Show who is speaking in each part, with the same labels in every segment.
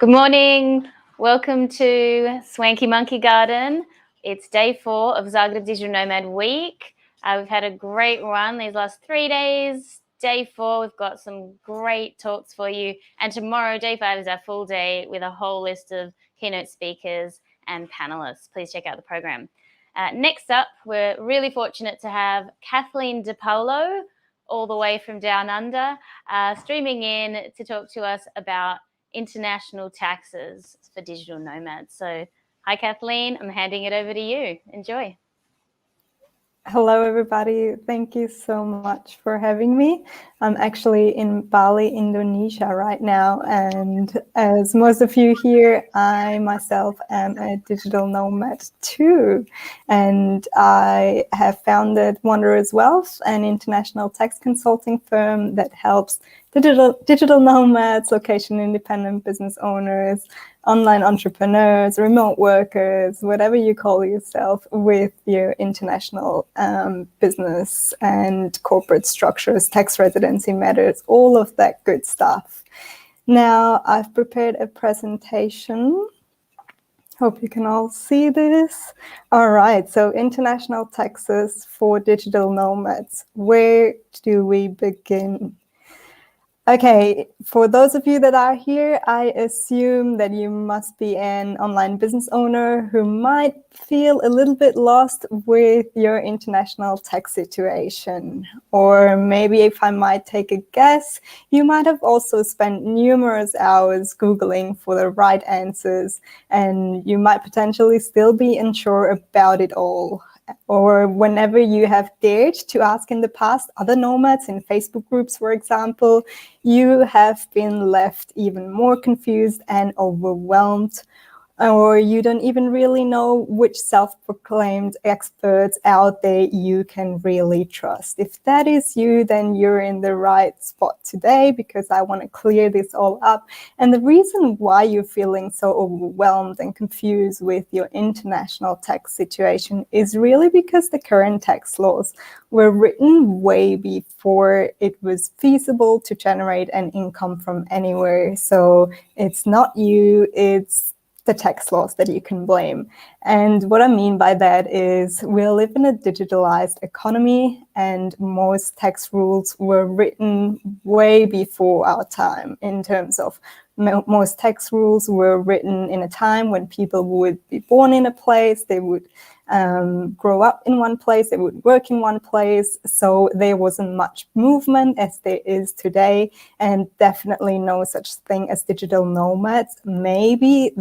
Speaker 1: Good morning. Welcome to Swanky Monkey Garden. It's day 4 of Zagreb Digital Nomad Week. We've had a great run these last 3 days. Day 4, we've got some great talks for you. And tomorrow, day 5, is our full day with a whole list of keynote speakers and panelists. Please check out the program. Next up, we're really fortunate to have Kathleen DePaulo, all the way from Down Under, streaming in to talk to us about international taxes for digital nomads. So, hi Kathleen, I'm handing it over to you. Enjoy.
Speaker 2: Hello everybody, thank you so much for having me. I'm actually in Bali, Indonesia right now, and as most of you here, I myself am a digital nomad too, and I have founded Wanderers Wealth, an international tax consulting firm that helps digital nomads, location-independent business owners, online entrepreneurs, remote workers, whatever you call yourself, with your international business and corporate structures, tax residency matters, all of that good stuff. Now, I've prepared a presentation. Hope you can all see this. All right, so international taxes for digital nomads. Where do we begin? Okay, for those of you that are here, I assume that you must be an online business owner who might feel a little bit lost with your international tax situation. Or maybe, if I might take a guess, you might have also spent numerous hours Googling for the right answers, and you might potentially still be unsure about it all. Or whenever you have dared to ask in the past other nomads in Facebook groups, for example, you have been left even more confused and overwhelmed, or you don't even really know which self-proclaimed experts out there you can really trust. If that is you, then you're in the right spot today, because I want to clear this all up. And the reason why you're feeling so overwhelmed and confused with your international tax situation is really because the current tax laws were written way before it was feasible to generate an income from anywhere. So it's not you, it's the tax laws that you can blame. And what I mean by that is we live in a digitalized economy, and most tax rules were written way before our time. In terms of most tax rules were written in a time when people would be born in a place, they would grow up in one place, they would work in one place. So there wasn't much movement as there is today, and definitely no such thing as digital nomads. Maybe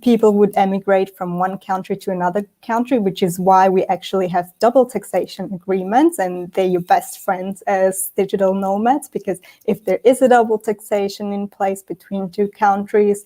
Speaker 2: people would emigrate from one country to another country, which is why we actually have double taxation agreements, and they're your best friends as digital nomads, because if there is a double taxation in place between two countries,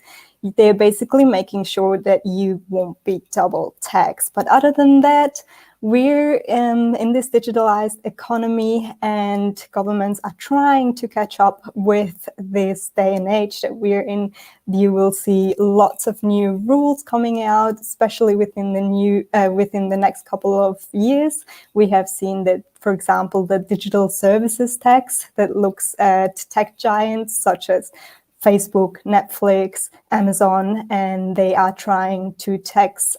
Speaker 2: they're basically making sure that you won't be double taxed. But other than that, we're in this digitalized economy, and governments are trying to catch up with this day and age that we're in. You will see lots of new rules coming out, especially within the next couple of years. We have seen that, for example, the digital services tax that looks at tech giants such as Facebook, Netflix, Amazon, and they are trying to tax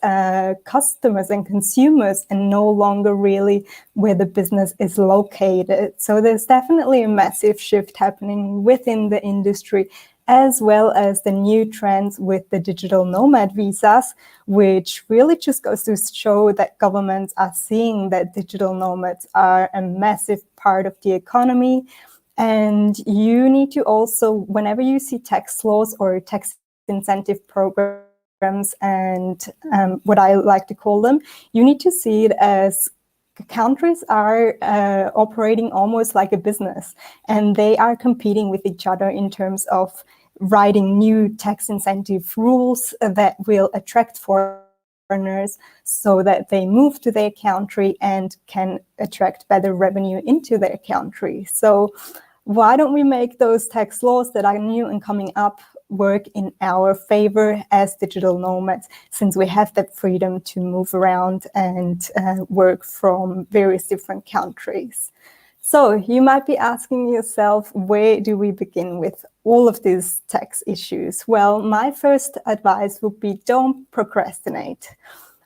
Speaker 2: customers and consumers, and no longer really where the business is located. So there's definitely a massive shift happening within the industry, as well as the new trends with the digital nomad visas, which really just goes to show that governments are seeing that digital nomads are a massive part of the economy. And you need to also, whenever you see tax laws or tax incentive programs, and what I like to call them, you need to see it as countries are operating almost like a business, and they are competing with each other in terms of writing new tax incentive rules that will attract foreigners so that they move to their country and can attract better revenue into their country. So why don't we make those tax laws that are new and coming up work in our favor as digital nomads, since we have that freedom to move around and work from various different countries? So you might be asking yourself, where do we begin with all of these tax issues? Well, my first advice would be don't procrastinate.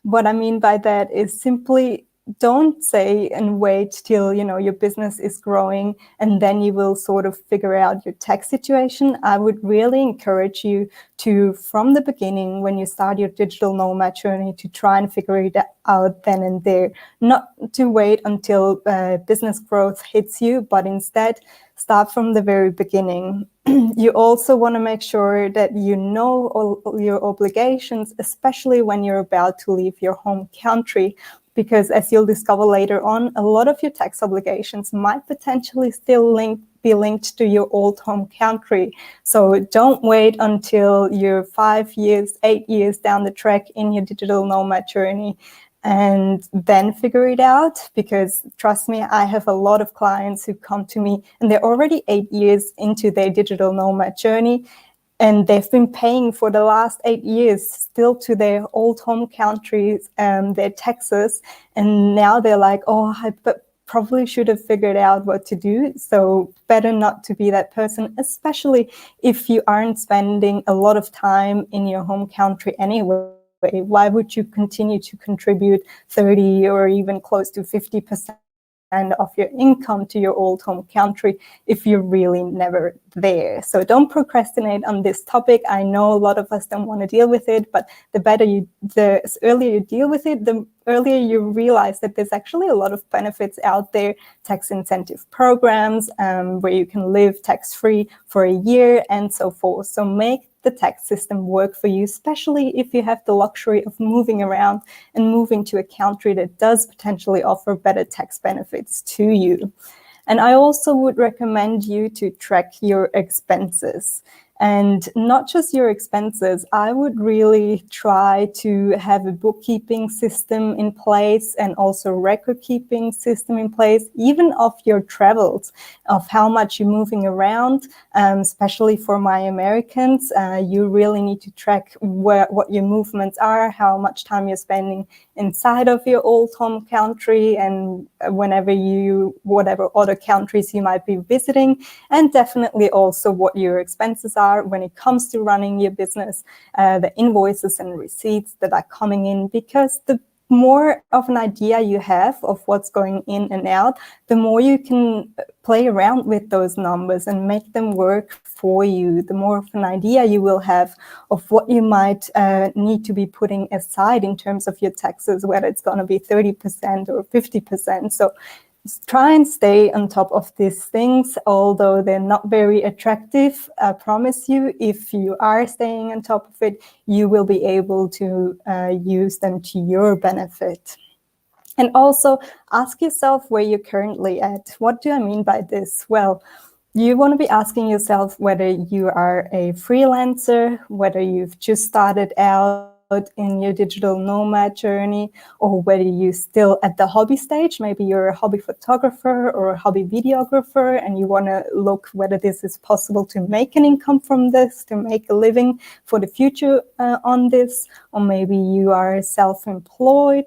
Speaker 2: What I mean by that is simply don't say and wait till your business is growing and then you will sort of figure out your tax situation. I would really encourage you to, from the beginning, when you start your digital nomad journey, to try and figure it out then and there, not to wait until business growth hits you, but instead start from the very beginning. You also want to make sure that you know all your obligations, especially when you're about to leave your home country, because as you'll discover later on, a lot of your tax obligations might potentially still be linked to your old home country. So don't wait until you're 5 years, 8 years down the track in your digital nomad journey and then figure it out, because trust me, I have a lot of clients who come to me and they're already 8 years into their digital nomad journey, and they've been paying for the last 8 years still to their old home countries, their taxes, and now they're like, oh, I probably should have figured out what to do. So better not to be that person, especially if you aren't spending a lot of time in your home country anyway. Why would you continue to contribute 30 or even close to 50% of your income to your old home country if you're really never there? So don't procrastinate on this topic. I know a lot of us don't want to deal with it, but the earlier you deal with it, the earlier you realize that there's actually a lot of benefits out there, tax incentive programs where you can live tax-free for a year and so forth. So make the tax system work for you, especially if you have the luxury of moving around and moving to a country that does potentially offer better tax benefits to you. And I also would recommend you to track your expenses. And not just your expenses, I would really try to have a bookkeeping system in place and also record keeping system in place, even of your travels, of how much you're moving around, especially for my Americans. You really need to track what your movements are, how much time you're spending inside of your old home country, and whatever other countries you might be visiting, and definitely also what your expenses are when it comes to running your business, the invoices and receipts that are coming in, because the more of an idea you have of what's going in and out, the more you can play around with those numbers and make them work for you, the more of an idea you will have of what you might need to be putting aside in terms of your taxes, whether it's going to be 30% or 50%. So try and stay on top of these things, although they're not very attractive. I promise you, if you are staying on top of it, you will be able to use them to your benefit. And also ask yourself where you're currently at. What do I mean by this? Well, you want to be asking yourself whether you are a freelancer, whether you've just started out in your digital nomad journey, or whether you're still at the hobby stage. Maybe you're a hobby photographer or a hobby videographer, and you want to look whether this is possible to make an income from this, to make a living for the future on this, or maybe you are self-employed,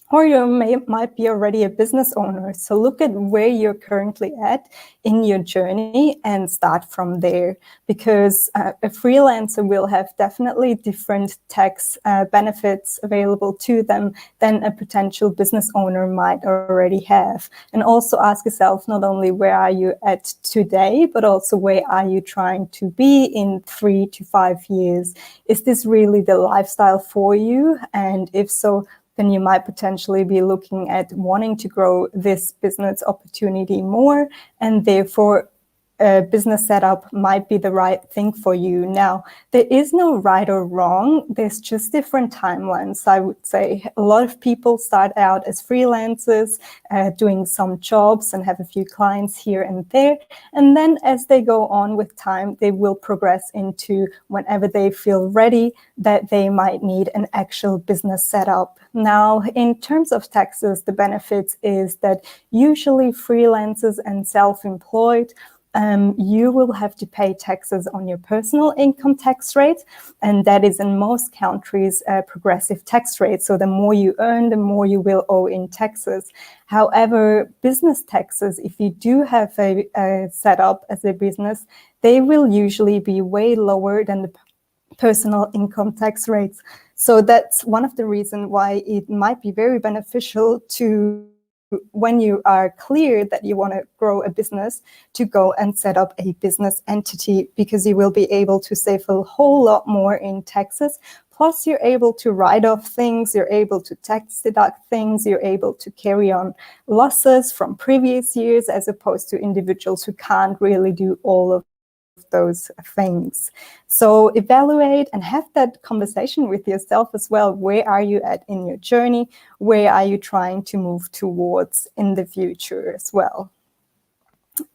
Speaker 2: or you might be already a business owner. So look at where you're currently at in your journey and start from there, because a freelancer will have definitely different tax benefits available to them than a potential business owner might already have. And also ask yourself not only where are you at today, but also where are you trying to be in 3 to 5 years? Is this really the lifestyle for you? And if so, then you might potentially be looking at wanting to grow this business opportunity more, and therefore a business setup might be the right thing for you. Now, there is no right or wrong. There's just different timelines. I would say a lot of people start out as freelancers, doing some jobs and have a few clients here and there. And then as they go on with time, they will progress into whenever they feel ready that they might need an actual business setup. Now, in terms of taxes, the benefits is that usually freelancers and self-employed you will have to pay taxes on your personal income tax rate, and that is in most countries a progressive tax rate. So the more you earn, the more you will owe in taxes. However, business taxes, if you do have a setup as a business, they will usually be way lower than the personal income tax rates. So that's one of the reasons why it might be very beneficial to, when you are clear that you want to grow a business, to go and set up a business entity, because you will be able to save a whole lot more in taxes. Plus, you're able to write off things, you're able to tax deduct things, you're able to carry on losses from previous years, as opposed to individuals who can't really do all of those things. So evaluate and have that conversation with yourself as well. Where are you at in your journey? Where are you trying to move towards in the future as well?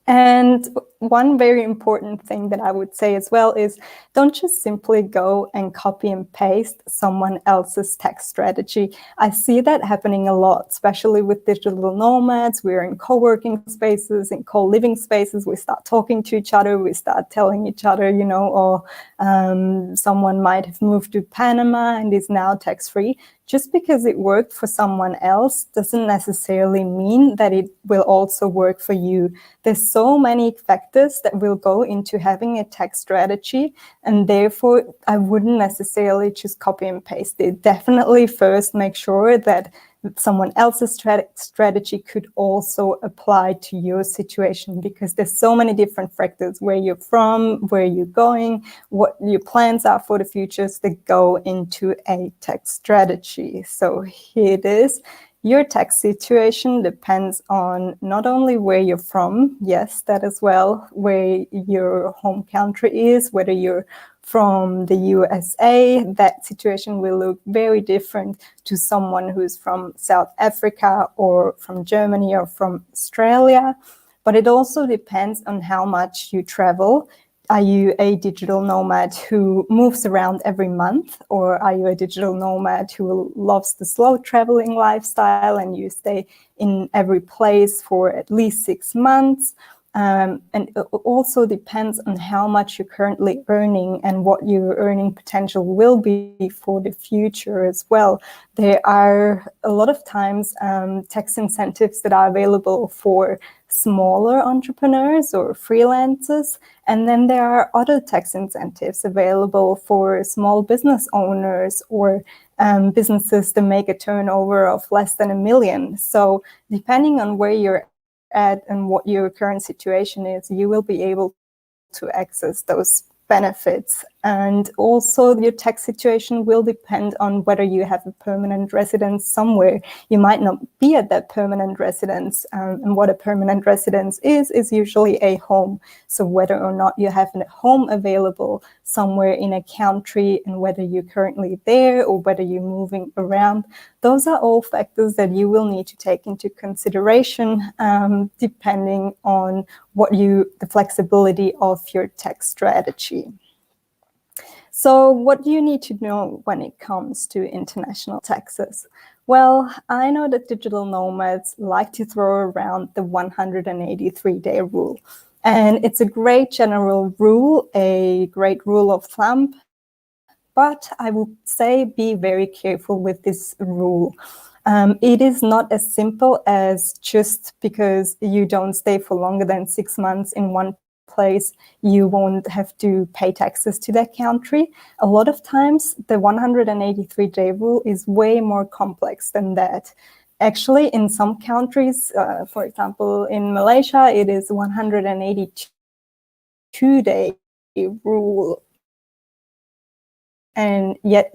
Speaker 2: And one very important thing that I would say as well is, don't just simply go and copy and paste someone else's tax strategy. I see that happening a lot, especially with digital nomads. We're in co-working spaces, in co-living spaces. We start talking to each other. We start telling each other, you know, or someone might have moved to Panama and is now tax-free. Just because it worked for someone else doesn't necessarily mean that it will also work for you. There's so many factors that will go into having a tax strategy, and therefore I wouldn't necessarily just copy and paste it. Definitely first make sure that someone else's strategy could also apply to your situation, because there's so many different factors: where you're from, where you're going, what your plans are for the futures, that go into a tax strategy. So here it is. Your tax situation depends on not only where you're from, yes, that as well, where your home country is, whether you're from the USA, that situation will look very different to someone who's from South Africa or from Germany or from Australia. But it also depends on how much you travel. Are you a digital nomad who moves around every month, or are you a digital nomad who loves the slow traveling lifestyle and you stay in every place for at least 6 months? And it also depends on how much you're currently earning and what your earning potential will be for the future as well. There are a lot of times tax incentives that are available for smaller entrepreneurs or freelancers, and then there are other tax incentives available for small business owners or businesses that make a turnover of less than $1 million. So depending on where you're at and what your current situation is, you will be able to access those benefits. And also your tax situation will depend on whether you have a permanent residence somewhere. You might not be at that permanent residence, and what a permanent residence is usually a home. So whether or not you have a home available somewhere in a country, and whether you're currently there or whether you're moving around, those are all factors that you will need to take into consideration, depending on the flexibility of your tax strategy. So what do you need to know when it comes to international taxes? Well, I know that digital nomads like to throw around the 183-day rule. And it's a great general rule, a great rule of thumb. But I would say be very careful with this rule. It is not as simple as just because you don't stay for longer than 6 months in one place, you won't have to pay taxes to that country. A lot of times, the 183-day rule is way more complex than that. Actually, in some countries, for example, in Malaysia, it is 182-day rule. And yet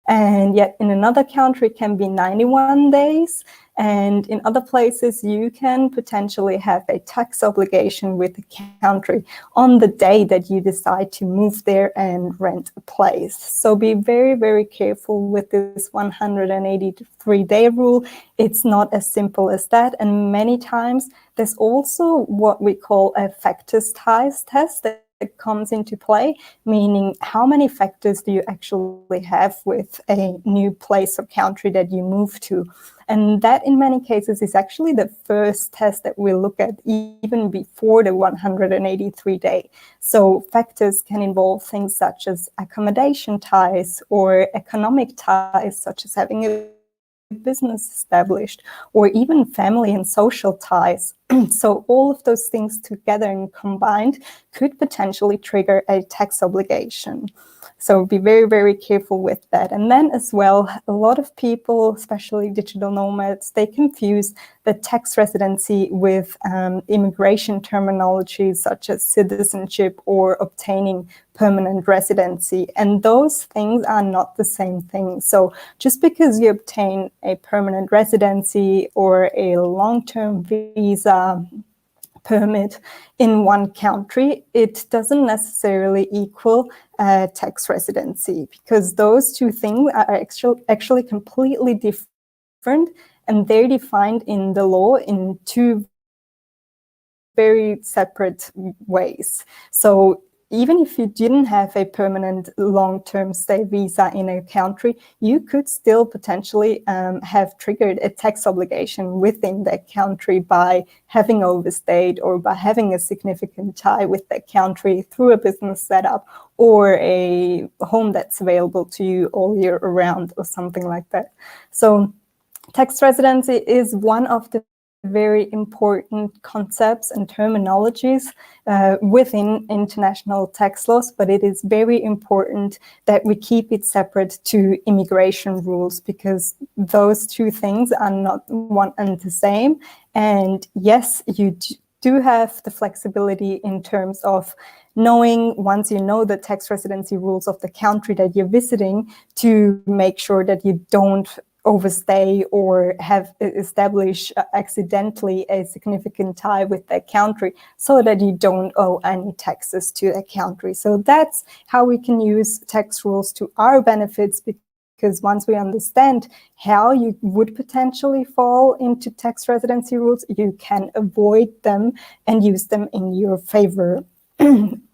Speaker 2: in another country it can be 91 days. And in other places, you can potentially have a tax obligation with the country on the day that you decide to move there and rent a place. So be very, very careful with this 183-day rule. It's not as simple as that. And many times there's also what we call a factors ties test that comes into play, meaning how many factors do you actually have with a new place or country that you move to. And that in many cases is actually the first test that we look at even before the 183 day. So factors can involve things such as accommodation ties or economic ties, such as having a business established, or even family and social ties. So all of those things together and combined could potentially trigger a tax obligation. So be very, very careful with that. And then as well, a lot of people, especially digital nomads, they confuse the tax residency with immigration terminology such as citizenship or obtaining permanent residency. And those things are not the same thing. So just because you obtain a permanent residency or a long-term visa permit in one country, it doesn't necessarily equal tax residency, because those two things are actually completely different, and they're defined in the law in two very separate ways. So even if you didn't have a permanent long-term stay visa in a country, you could still potentially have triggered a tax obligation within that country by having overstayed or by having a significant tie with that country through a business setup or a home that's available to you all year around or something like that. So tax residency is one of the very important concepts and terminologies within international tax laws, but it is very important that we keep it separate to immigration rules, because those two things are not one and the same. And yes, you do have the flexibility in terms of knowing, once you know the tax residency rules of the country that you're visiting, to make sure that you don't overstay or have established accidentally a significant tie with that country, so that you don't owe any taxes to that country. So that's how we can use tax rules to our benefits, because once we understand how you would potentially fall into tax residency rules, you can avoid them and use them in your favor.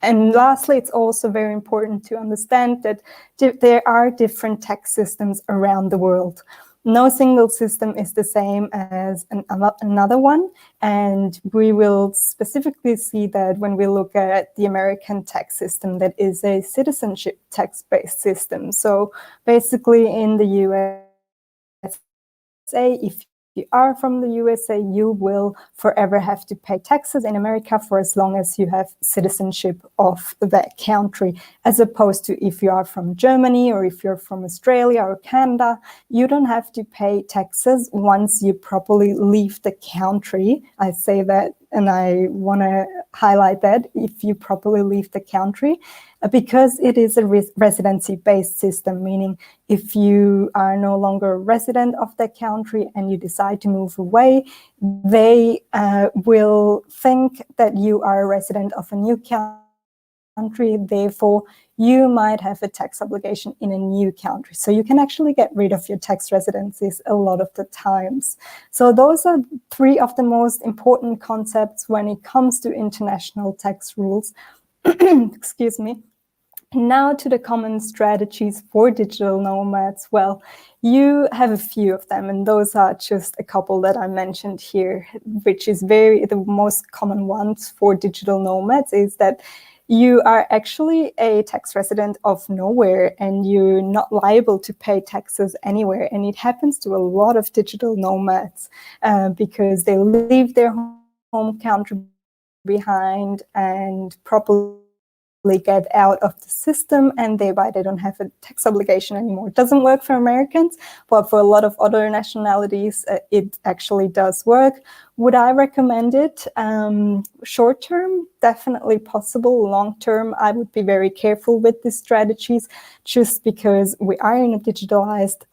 Speaker 2: And lastly, it's also very important to understand that there are different tax systems around the world. No single system is the same as another one. And we will specifically see that when we look at the American tax system, that is a citizenship tax-based system. So basically in the USA, if you are from the USA, you will forever have to pay taxes in America for as long as you have citizenship of that country, as opposed to if you are from Germany or if you're from Australia or Canada, you don't have to pay taxes once you properly leave the country. I say that, and I want to highlight that, if you properly leave the country, because it is a residency-based system, meaning if you are no longer a resident of that country and you decide to move away, they will think that you are a resident of a new country, therefore you might have a tax obligation in a new country. So you can actually get rid of your tax residencies a lot of the times. So those are three of the most important concepts when it comes to international tax rules. Excuse me. Now to the common strategies for digital nomads. Well, you have a few of them, and those are just a couple that I mentioned here, which is the most common ones for digital nomads, is that you are actually a tax resident of nowhere and you're not liable to pay taxes anywhere. And it happens to a lot of digital nomads because they leave their home country behind and properly get out of the system, and thereby they don't have a tax obligation anymore. It doesn't work for Americans, but for a lot of other nationalities, it actually does work. Would I recommend it? Short term, definitely possible. Long term, I would be very careful with these strategies, just because we are in a digitalized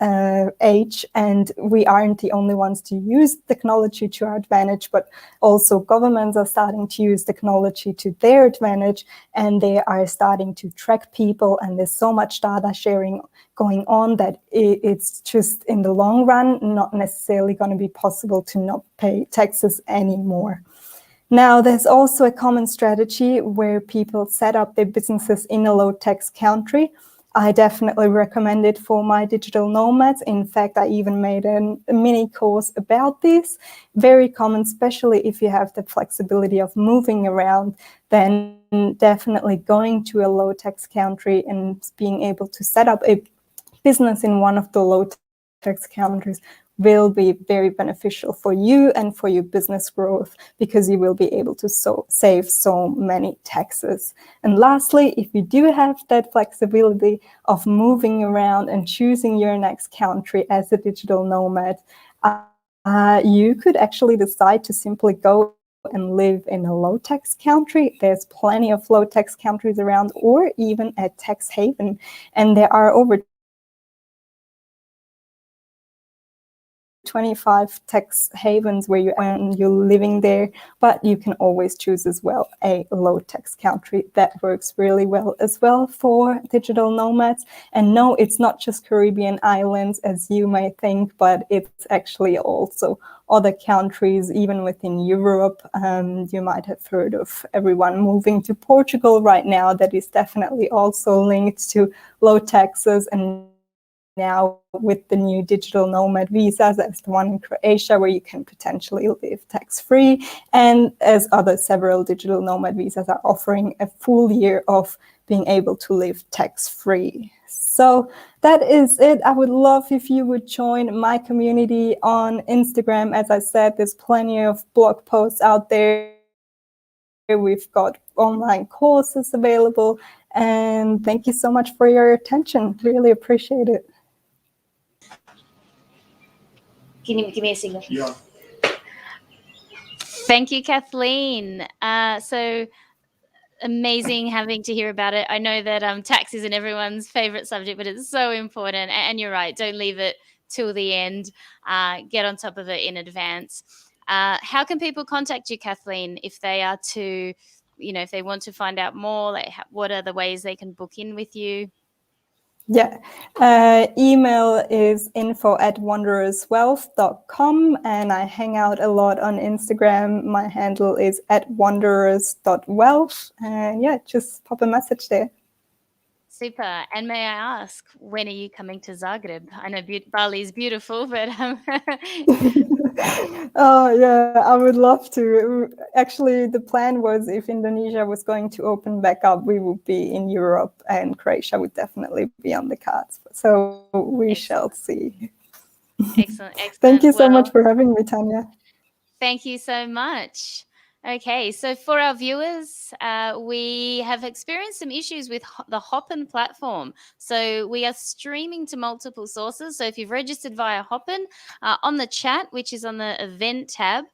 Speaker 2: age, and we aren't the only ones to use technology to our advantage, but also governments are starting to use technology to their advantage, and they are starting to track people, and there's so much data sharing going on that it's just in the long run not necessarily going to be possible to not pay taxes anymore. Now, there's also a common strategy where people set up their businesses in a low-tax country. I definitely recommend it for my digital nomads. In fact, I even made a mini course about this. Very common, especially if you have the flexibility of moving around, then definitely going to a low-tax country and being able to set up a business in one of the low-tax countries will be very beneficial for you and for your business growth, because you will be able to save so many taxes. And lastly, if you do have that flexibility of moving around and choosing your next country as a digital nomad, you could actually decide to simply go and live in a low-tax country. There's plenty of low-tax countries around, or even a tax haven. And there are over 25 tax havens where you're living there, but you can always choose as well a low tax country. That works really well as well for digital nomads. And no, it's not just Caribbean islands as you may think, but it's actually also other countries, even within Europe. You might have heard of everyone moving to Portugal right now. That is definitely also linked to low taxes. And now with the new digital nomad visas, as the one in Croatia, where you can potentially live tax-free, and as other several digital nomad visas are offering a full year of being able to live tax-free. So that is it. I would love if you would join my community on Instagram. As I said, there's plenty of blog posts out there. We've got online courses available. And thank you so much for your attention. Really appreciate it.
Speaker 1: Give me a signal.
Speaker 3: Yeah.
Speaker 1: Thank you, Kathleen. So amazing having to hear about it. I know that tax isn't everyone's favorite subject, but it's so important. And you're right, don't leave it till the end. Get on top of it in advance. How can people contact you, Kathleen, if they are to, if they want to find out more? Like, what are the ways they can book in with you?
Speaker 2: Yeah, email is info@wandererswealth.com, and I hang out a lot on Instagram. My handle is @wanderers.wealth, and yeah, just pop a message there.
Speaker 1: Super. And may I ask, when are you coming to Zagreb? I know Bali is beautiful, but
Speaker 2: Oh yeah, I would love to. Actually, the plan was if Indonesia was going to open back up, we would be in Europe, and Croatia would definitely be on the cards. So we shall see.
Speaker 1: Excellent.
Speaker 2: Thank you so much for having me, Tanya.
Speaker 1: Thank you so much. Okay, so for our viewers, we have experienced some issues with the Hopin platform. So we are streaming to multiple sources. So if you've registered via Hopin, on the chat, which is on the event tab,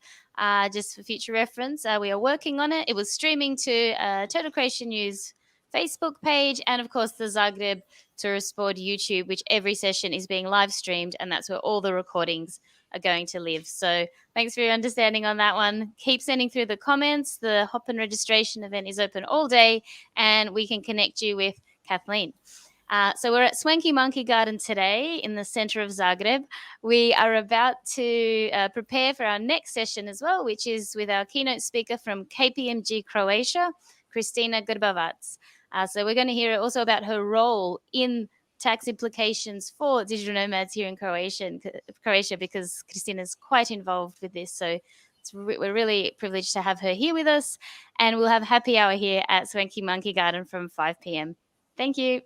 Speaker 1: just for future reference, we are working on it. It was streaming to Total Creation News Facebook page, and of course the Zagreb Tourist Board YouTube, which every session is being live streamed, and that's where all the recordings are going to live. So thanks for your understanding on that one. Keep sending through the comments. The Hopin registration event is open all day, and we can connect you with Kathleen. So we're at Swanky Monkey Garden today in the center of Zagreb. We are about to prepare for our next session as well, which is with our keynote speaker from KPMG Croatia, Kristina Grbavac. So we're going to hear also about her role in tax implications for digital nomads here in Croatia, because Kristina is quite involved with this. So we're really privileged to have her here with us, and we'll have happy hour here at Swanky Monkey Garden from 5 p.m. Thank you.